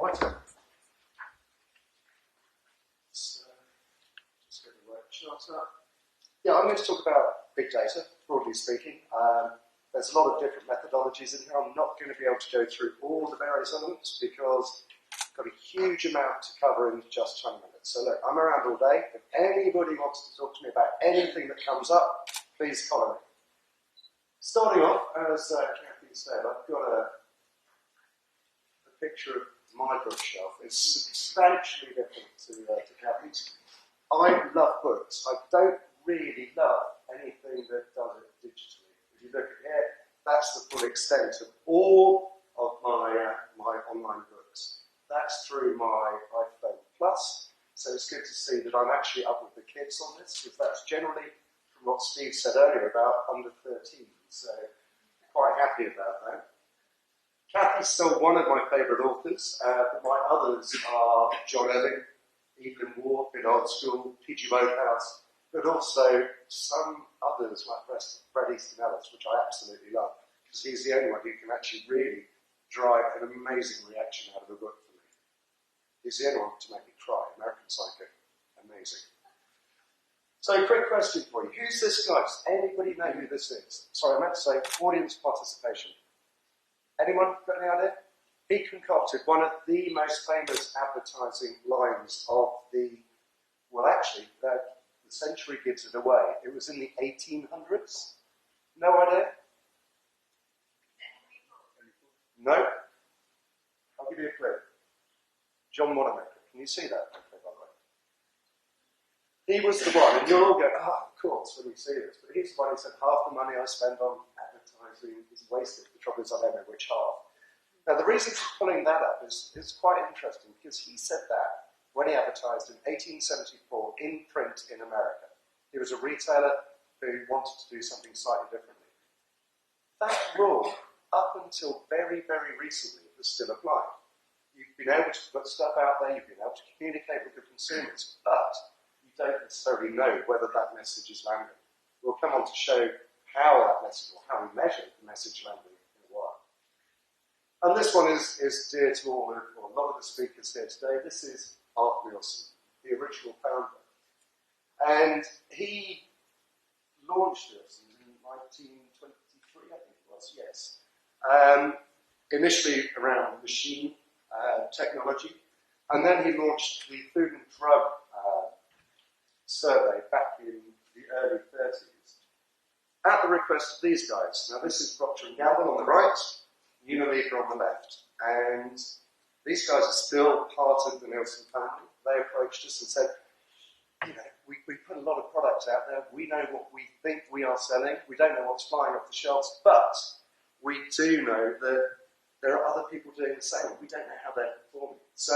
my turn. So, just get the right chart up. Yeah, I'm going to talk about big data, broadly speaking. There's a lot of different methodologies in here. I'm not going to be able to go through all the various elements because I've got a huge amount to cover in just 20 minutes. So look, I'm around all day. If anybody wants to talk to me about anything that comes up, please follow me. Starting off, as Kathy said, I've got a picture of my bookshelf. It's substantially different to Kathy's. I love books. I don't really love anything that does it digitally. If you look at here, that's the full extent of all of my online books. That's through my iPhone Plus, so it's good to see that I'm actually up with the kids on this, because that's generally, from what Steve said earlier, about under 13, so quite happy about that. Kathy's still one of my favourite authors, but my others are John Elling, Evelyn Waugh, a bit old school, P.G. Wodehouse, but also some others like Bret Easton Ellis, which I absolutely love, because he's the only one who can actually really drive an amazing reaction out of a book for me. He's the only one to make me cry. American Psycho, amazing. So, quick question for you. Who's this guy? Does anybody know who this is? Sorry, I meant to say audience participation. Anyone got any idea? He concocted one of the most famous advertising lines of the, well, actually, the century gives it away. It was in the 1800s. No idea? No? I'll give you a clue. John Wanamaker. Can you see that? Okay, by the way. He was the one, and you're all going, of course, when you see this. But he's the one who said, half the money I spend on advertising is wasted. The trouble is, I don't know which half. Now, the reason for pulling that up is quite interesting, because he said that when he advertised in 1874 in print in America. He was a retailer who wanted to do something slightly differently. That rule, up until very, very recently, was still applied. You've been able to put stuff out there, you've been able to communicate with the consumers, but you don't necessarily know whether that message is landing. We'll come on to show how that message, or how we measure the message landing in a while. And this one is dear to all of, or a lot of the speakers here today. This is Art Nielsen, the original founder. And he launched this in 1923, I think it was, yes. Initially around machine technology. And then he launched the Food and Drug survey back in the early 30s. At the request of these guys. Now this is Procter & Gamble on the right, Unilever on the left. And these guys are still part of the Nielsen family. They approached us and said, you know, we put a lot of products out there. We know what we think we are selling. We don't know what's flying off the shelves, but we do know that there are other people doing the same. We don't know how they're performing. So,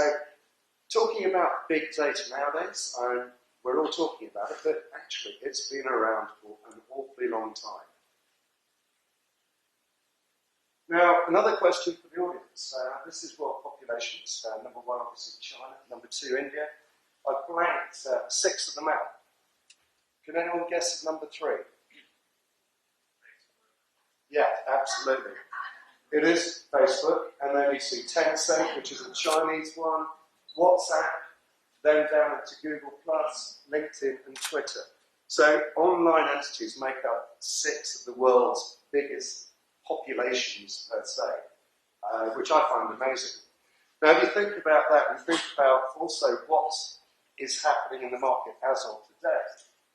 talking about big data nowadays, we're all talking about it, but actually it's been around for an awfully long time. Now, another question for the audience. This is world populations. Number one, obviously, China. Number two, India. I've blanked 6 of them out. Can anyone guess at number 3? Yeah, absolutely. It is Facebook, and then you see Tencent, which is a Chinese one, WhatsApp, then down into Google+, LinkedIn, and Twitter. So online entities make up 6 of the world's biggest populations per se, which I find amazing. Now, if you think about that, and think about also what is happening in the market as of today,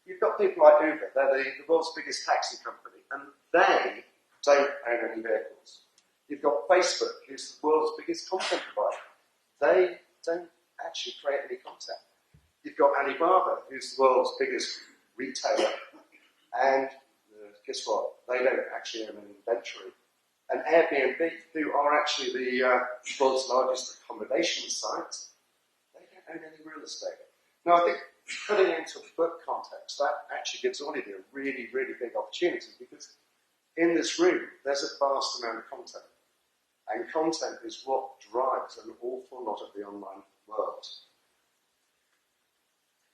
you've got people like Uber. They're the world's biggest taxi company, and they don't own any vehicles. You've got Facebook, who's the world's biggest content provider. They don't actually create any content. You've got Alibaba, who's the world's biggest retailer, and guess what? They don't actually own an inventory. And Airbnb, who are actually the world's largest accommodation site, they don't own any real estate. Now, I think putting it into a book context, that actually gives all of you a really, really big opportunity, because in this room, there's a vast amount of content. And content is what drives an awful lot of the online world.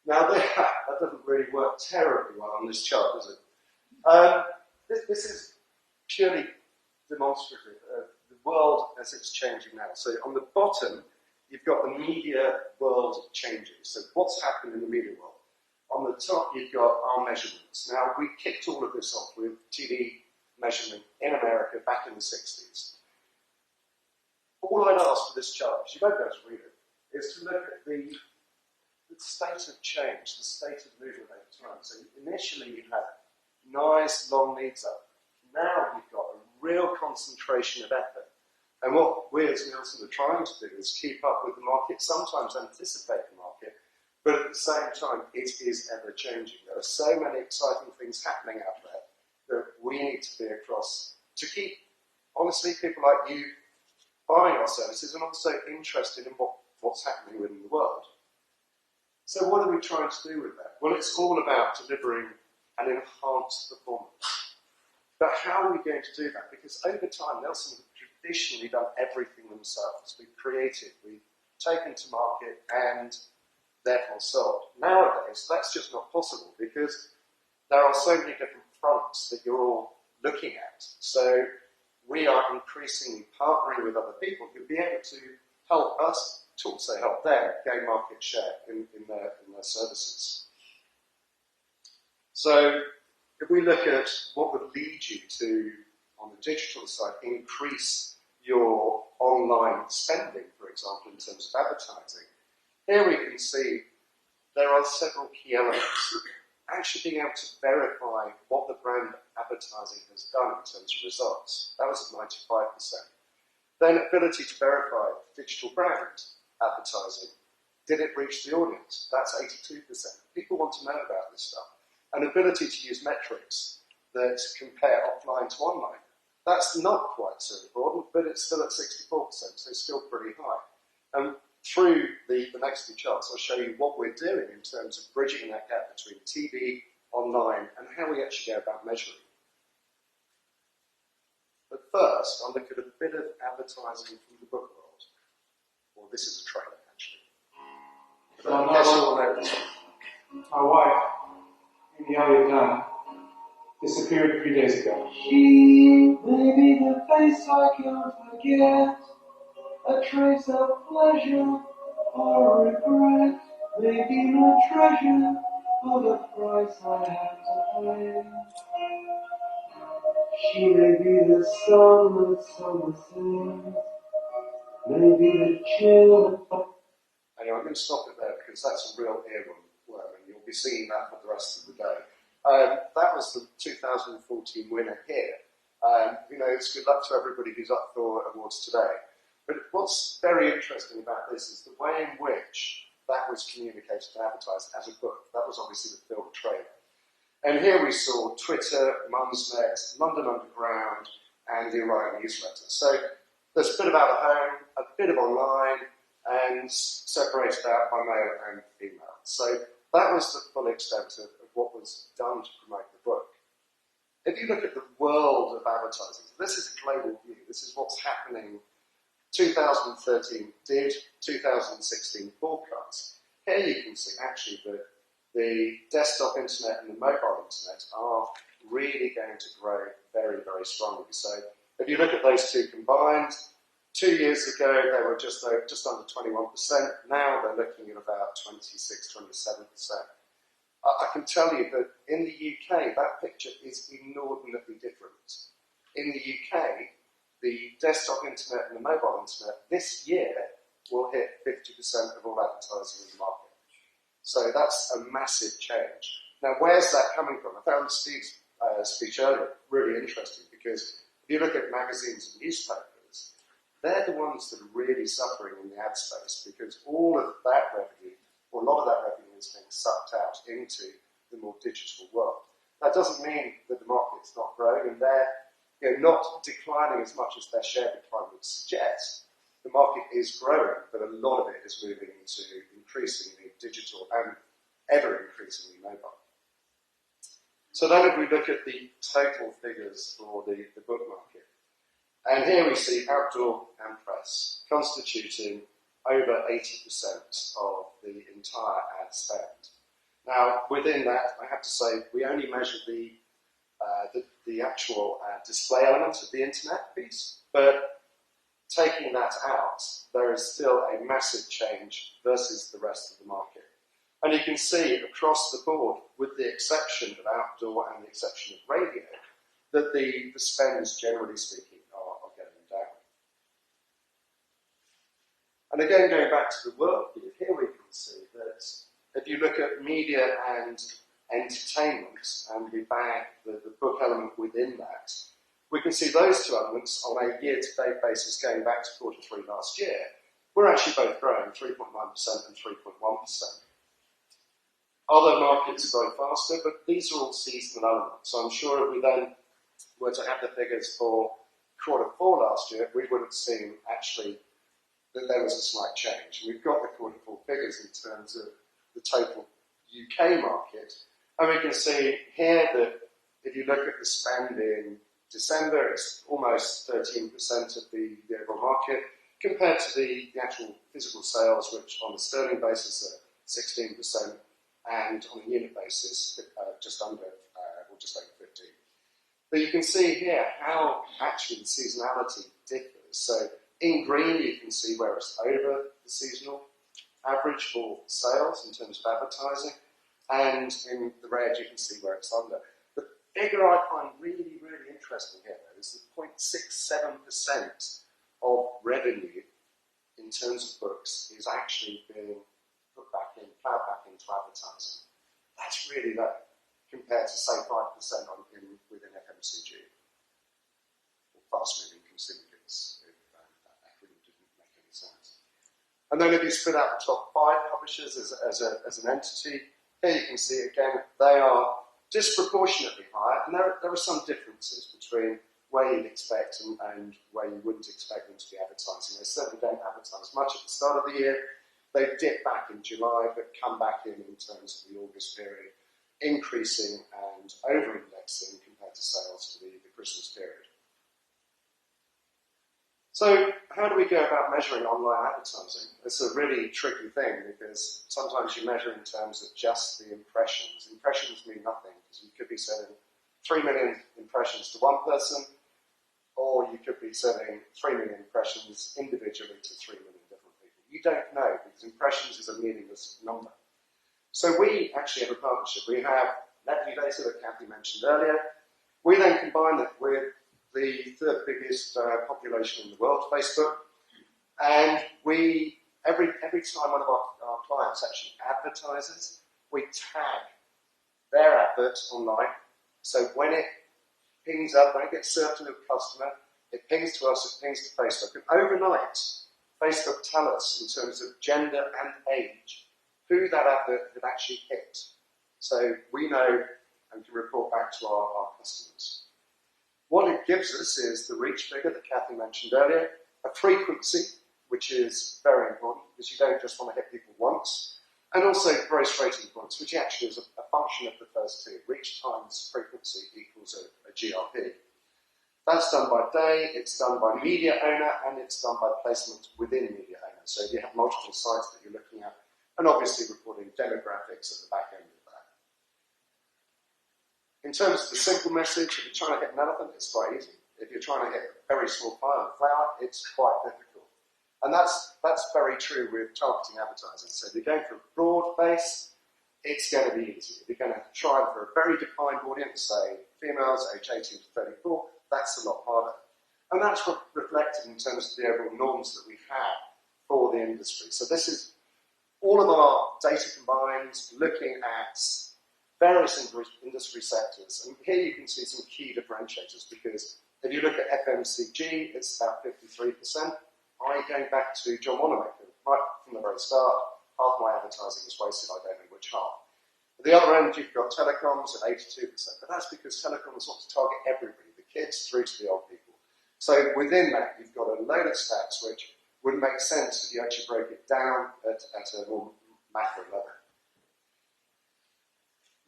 Now, that doesn't really work terribly well on this chart, does it? This is purely demonstrative of the world as it's changing now. So on the bottom, you've got the media world changing. So what's happened in the media world? On the top, you've got our measurements. Now, we kicked all of this off with TV measurement in America back in the 60s. All I'd ask for this chart, because you won't be able to read it, is to look at the state of change, the state of movement over time. So initially you had nice long leads up. Now you've got a real concentration of effort. And what we as Nielsen are trying to do is keep up with the market, sometimes anticipate the market, but at the same time it is ever changing. There are so many exciting things happening out there that we need to be across to keep, honestly, people like you buying our services and also interested in what's happening within the world. So what are we trying to do with that? Well, it's all about delivering an enhanced performance. But how are we going to do that? Because over time, Nielsen have traditionally done everything themselves. We've created, we've taken to market, and therefore sold. Nowadays, that's just not possible because there are so many different fronts that you're all looking at. So we are increasingly partnering with other people who'll be able to help us to also help them gain market share in their services. So if we look at what would lead you to, on the digital side, increase your online spending, for example, in terms of advertising, here we can see there are several key elements. Actually being able to verify what the brand advertising has done in terms of results. That was at 95%. Then ability to verify digital brand advertising. Did it reach the audience? That's 82%. People want to know about this stuff. And ability to use metrics that compare offline to online. That's not quite so important, but it's still at 64%, so it's still pretty high. And through the next few charts, I'll show you what we're doing in terms of bridging that gap between TV, online, and how we actually go about measuring. But first, I'll look at a bit of advertising from the book world. Well, this is a trailer, actually. But I guess you all know this one. My wife, Amy Elliott Dunn, disappeared 3 days ago. She may be the face I can't forget, a trace of pleasure or regret, maybe my treasure or the price I have to pay. She may be the song that summer sings, maybe the chill. Anyway, I'm going to stop it there because that's a real earworm, and you'll be seeing that for the rest of the day. That was the 2014 winner here. Good luck to everybody who's up for awards today. But what's very interesting about this is the way in which that was communicated and advertised as a book. That was obviously the film trailer. And here we saw Twitter, Mumsnet, London Underground, and the Orion newsletter. So there's a bit of out of home, a bit of online, and separated out by male and female. So that was the full extent of what was done to promote the book. If you look at the world of advertising, this is a global view. This is what's happening. 2013 did, 2016 forecast. Here you can see actually that the desktop internet and the mobile internet are really going to grow very, very strongly. So if you look at those two combined, 2 years ago they were just under 21%. Now they're looking at about 26, 27%. I can tell you that in the UK, that picture is inordinately different. In the UK, the desktop internet and the mobile internet this year will hit 50% of all advertising in the market. So that's a massive change. Now, where's that coming from? I found Steve's speech earlier really interesting because if you look at magazines and newspapers, they're the ones that are really suffering in the ad space because all of that revenue, or a lot of that revenue, is being sucked out into the more digital world. That doesn't mean that the market's not growing and they're not declining as much as their share decline would suggest. The market is growing, but a lot of it is moving into increasingly digital and ever increasingly mobile. So then if we look at the total figures for the book market, and here we see outdoor and press constituting over 80% of the entire ad spend. Now, within that, I have to say, we only measure the actual display element of the internet piece, but taking that out, there is still a massive change versus the rest of the market. And you can see across the board, with the exception of outdoor and the exception of radio, that the spends, generally speaking, are going down. And again, going back to the world view, here we can see that if you look at media and entertainment, and we bag the book element within that, we can see those two elements on a year-to-date basis going back to Q3 last year. We're actually both growing 3.9% and 3.1%. Other markets grow faster, but these are all seasonal elements. So I'm sure if we then were to have the figures for Q4 last year, we would have seen actually that there was a slight change. We've got the Q4 figures in terms of the total UK market, and we can see here that if you look at the spend in December, it's almost 13% of the overall market, compared to the actual physical sales, which on a sterling basis are 16%, and on a unit basis, just under, or just over 15. But you can see here how actually the seasonality differs. So in green, you can see where it's over the seasonal average for sales in terms of advertising, and in the red, you can see where it's under. The figure I find really, really interesting here, though, is that 0.67% of revenue in terms of books is actually being put back in, plowed back into advertising. That's really low compared to, say, 5% within FMCG, or fast-moving consumer goods, if that acronym didn't make any sense. And then if you split out the top 5 publishers as an entity, here you can see again they are disproportionately higher, and there are some differences between where you'd expect and where you wouldn't expect them to be advertising. They certainly don't advertise much at the start of the year. They dip back in July, but come back in terms of the August period, increasing and over-indexing compared to sales to the Christmas period. So how do we go about measuring online advertising? It's a really tricky thing because sometimes you measure in terms of just the impressions. Impressions mean nothing because you could be sending 3 million impressions to one person, or you could be sending 3 million impressions individually to 3 million different people. You don't know because impressions is a meaningless number. So we actually have a partnership. We have Nephew data that Kathy mentioned earlier. We then combine that with the third biggest population in the world, Facebook, and we every time one of our clients actually advertises, we tag their advert online. So when it pings up, when it gets served to the customer, it pings to us, it pings to Facebook, and overnight, Facebook tell us in terms of gender and age who that advert had actually hit. So we know and can report back to our customers. What it gives us is the reach figure that Kathy mentioned earlier, a frequency, which is very important because you don't just want to hit people once, and also gross rating points, which actually is a function of the first two. Reach times frequency equals a GRP. That's done by day, it's done by media owner, and it's done by placement within media owner. So if you have multiple sites that you're looking at, and obviously recording demographics at the back end of that. In terms of the simple message, if you're trying to hit an elephant, it's quite easy. If you're trying to hit a very small pile of flour, it's quite difficult. And that's very true with targeting advertising. So if you're going for a broad base, it's going to be easy. If you're going to try for a very defined audience, say females aged 18 to 34, that's a lot harder. And that's reflected in terms of the overall norms that we have for the industry. So this is all of our data combined, looking at various industry sectors. And here you can see some key differentiators, because if you look at FMCG, it's about 53%. Going back to John Wanamaker, right from the very start, half my advertising is wasted, I don't know which half. At the other end, you've got telecoms at 82%, but that's because telecoms want to target everybody, the kids through to the old people. So within that, you've got a load of stats which would make sense if you actually broke it down at a more macro level.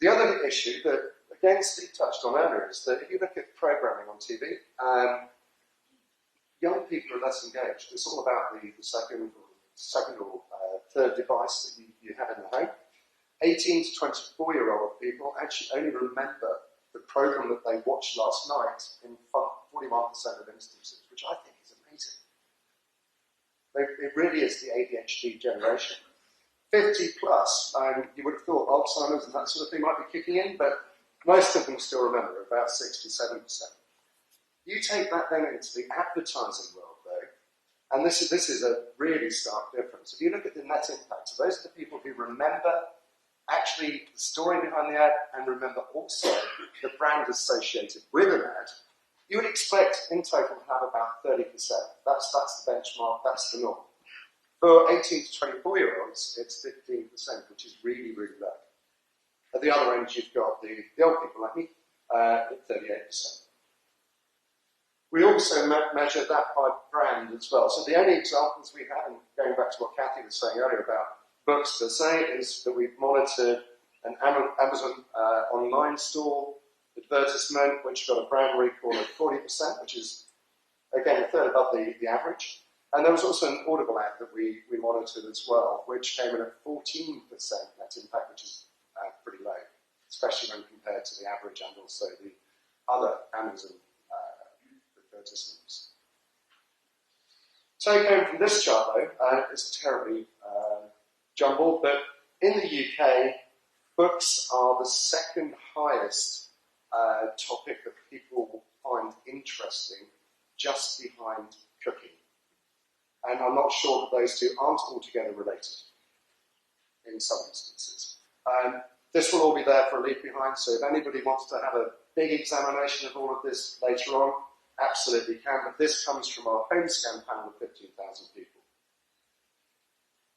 The other issue that, again, Steve touched on earlier is that if you look at programming on TV, young people are less engaged. It's all about the second or third device that you have in the home. 18 to 24-year-old people actually only remember the program that they watched last night in 41% of instances, which I think is amazing. It really is the ADHD generation. 50 plus, you would have thought Alzheimer's and that sort of thing might be kicking in, but most of them still remember, about 67%. You take that then into the advertising world, though, and this is a really stark difference. If you look at the net impact, so those are the people who remember actually the story behind the ad and remember also the brand associated with an ad, you would expect in total to have about 30%. That's the benchmark, that's the norm. For 18 to 24-year-olds, it's 15%, which is really, really low. At the other end, you've got the old people like me at 38%. We also measure that by brand as well. So the only examples we have, and going back to what Kathy was saying earlier about books per se, is that we've monitored an Amazon online store advertisement, which got a brand recall of 40%, which is, again, a third above the average. And there was also an Audible ad that we monitored as well, which came in at 14% net impact, which is pretty low, especially when compared to the average and also the other Amazon advertisements. Take home from this chart, though, it's terribly jumbled, but in the UK, books are the second highest topic that people find interesting, just behind cooking. And I'm not sure that those two aren't altogether related in some instances. This will all be there for a leave behind, so if anybody wants to have a big examination of all of this later on, absolutely can, but this comes from our home scan panel of 15,000 people.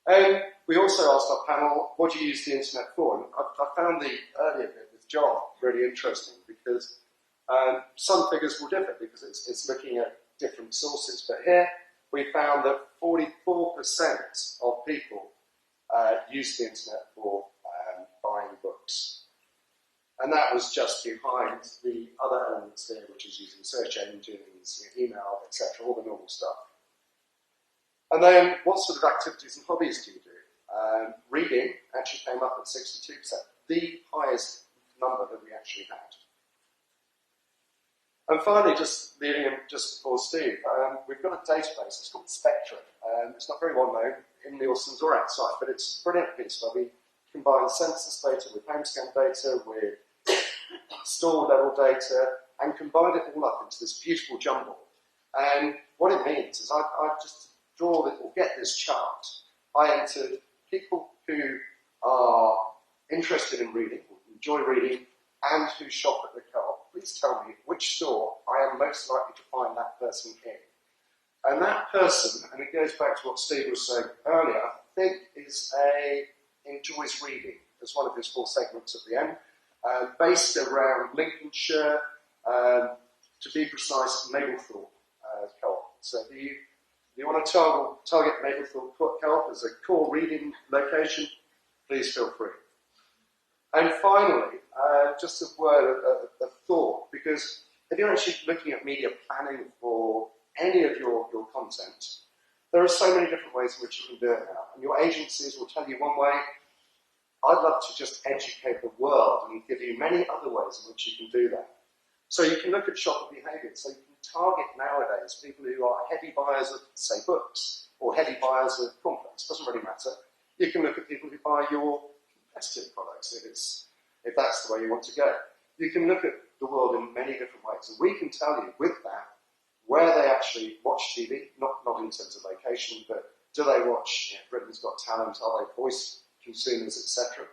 And we also asked our panel, what do you use the internet for? And I found the earlier bit with John really interesting because some figures will differ because it's looking at different sources, but here we found that 44% of people use the internet for buying books. And that was just behind the other elements there, which is using search engines, email, etc., all the normal stuff. And then, what sort of activities and hobbies do you do? Reading actually came up at 62%, the highest number that we actually had. And finally, just leaving him just before Steve, we've got a database, it's called Spectrum. It's not very well known in Nielsen's or outside, but it's a brilliant piece where we combine census data with home scan data, with store level data, and combine it all up into this beautiful jumble. And what it means is I just draw it or get this chart. I entered people who are interested in reading, or enjoy reading, and who shop at the co-op. Please tell me which store I am most likely to find that person in. And that person, and it goes back to what Steve was saying earlier, I think enjoys reading as one of his 4 segments at the end, based around Lincolnshire, to be precise, Mablethorpe Co-op. So if you want to target Mablethorpe Co-op as a core reading location, please feel free. And finally, just a word of thought, because if you're actually looking at media planning for any of your content, there are so many different ways in which you can do it now. And your agencies will tell you one way. I'd love to just educate the world and give you many other ways in which you can do that. So you can look at shopper behaviour. So you can target nowadays people who are heavy buyers of, say, books, or heavy buyers of cornflakes. Doesn't really matter. You can look at people who buy your competitive products if that's the way you want to go. You can look at the world in many different ways. And we can tell you with that where they actually watch TV, not in terms of location, but do they watch Britain's Got Talent, are they voice consumers, etc.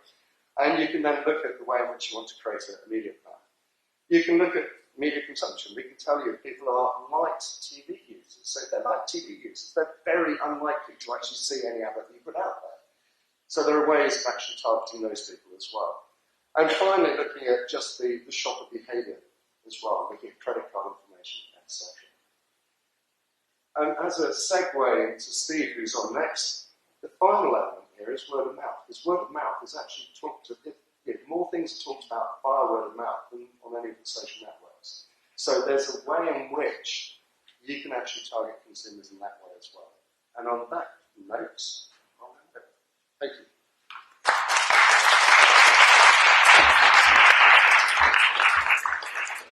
And you can then look at the way in which you want to create a media plan. You can look at media consumption. We can tell you if people are light TV users. So if they're light TV users, they're very unlikely to actually see any advert that you put out there. So there are ways of actually targeting those people as well. And finally, looking at just the shopper behaviour as well, looking at credit card information, etc. And as a segue into Steve, who's on next, the final element here is word of mouth. Because word of mouth is actually more things are talked about via word of mouth than on any of the social networks. So there's a way in which you can actually target consumers in that way as well. And on that note, I'll hand over. Thank you.